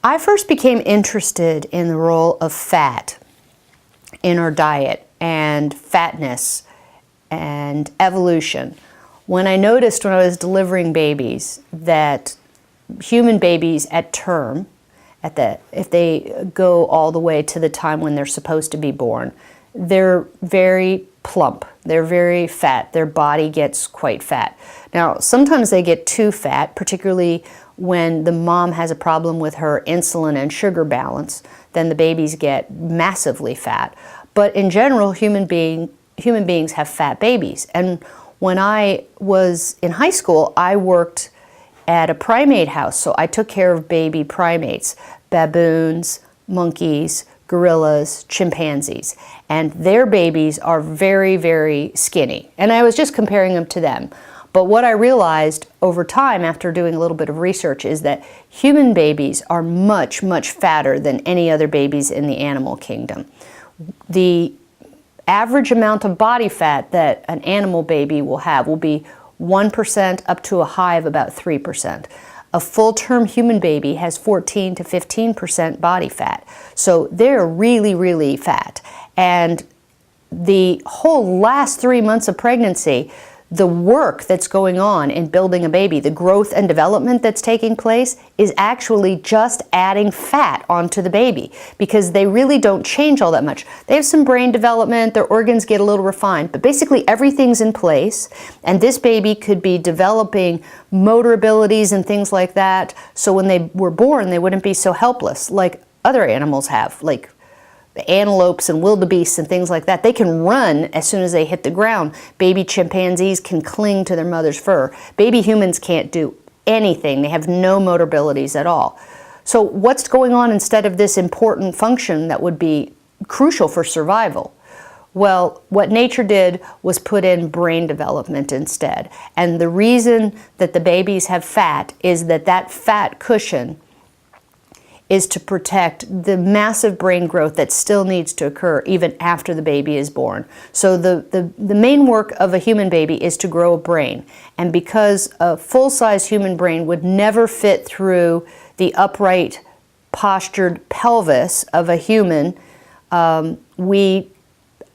I first became interested in the role of fat in our diet and fatness and evolution when I noticed when I was delivering babies that human babies at term, if they go all the way to the time when they're supposed to be born, they're very plump, they're very fat, their body gets quite fat. Now, sometimes they get too fat, particularly when the mom has a problem with her insulin and sugar balance, then the babies get massively fat. But in general, human beings have fat babies. And when I was in high school, I worked at a primate house, so I took care of baby primates, baboons, monkeys, gorillas, chimpanzees, and their babies are very, very skinny. And I was just comparing them to them. But what I realized over time after doing a little bit of research is that human babies are much, much fatter than any other babies in the animal kingdom. The average amount of body fat that an animal baby will have will be 1% up to a high of about 3%. A full-term human baby has 14 to 15% body fat. So they're really, really fat. And the whole last 3 months of pregnancy, the work that's going on in building a baby, the growth and development that's taking place is actually just adding fat onto the baby because they really don't change all that much. They have some brain development, their organs get a little refined, but basically everything's in place, and this baby could be developing motor abilities and things like that, so when they were born they wouldn't be so helpless like other animals have, like antelopes and wildebeests and things like that. They can run as soon as they hit the ground. Baby chimpanzees can cling to their mother's fur. Baby humans can't do anything. They have no motor abilities at all. So what's going on instead of this important function that would be crucial for survival? Well, what nature did was put in brain development instead. And the reason that the babies have fat is that that fat cushion is to protect the massive brain growth that still needs to occur even after the baby is born. So the main work of a human baby is to grow a brain. And because a full-size human brain would never fit through the upright postured pelvis of a human, we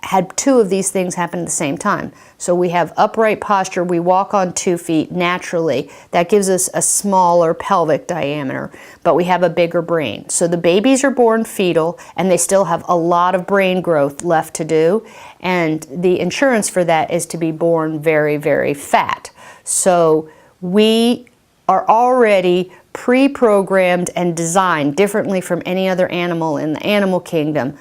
had two of these things happen at the same time. So we have upright posture, we walk on 2 feet naturally. That gives us a smaller pelvic diameter, but we have a bigger brain. So the babies are born fetal and they still have a lot of brain growth left to do, and the insurance for that is to be born very, very fat. So we are already pre-programmed and designed differently from any other animal in the animal kingdom.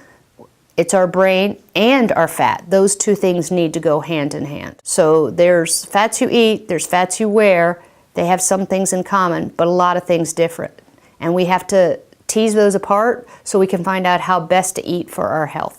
It's our brain and our fat. Those two things need to go hand in hand. So there's fats you eat, there's fats you wear. They have some things in common, but a lot of things different. And we have to tease those apart so we can find out how best to eat for our health.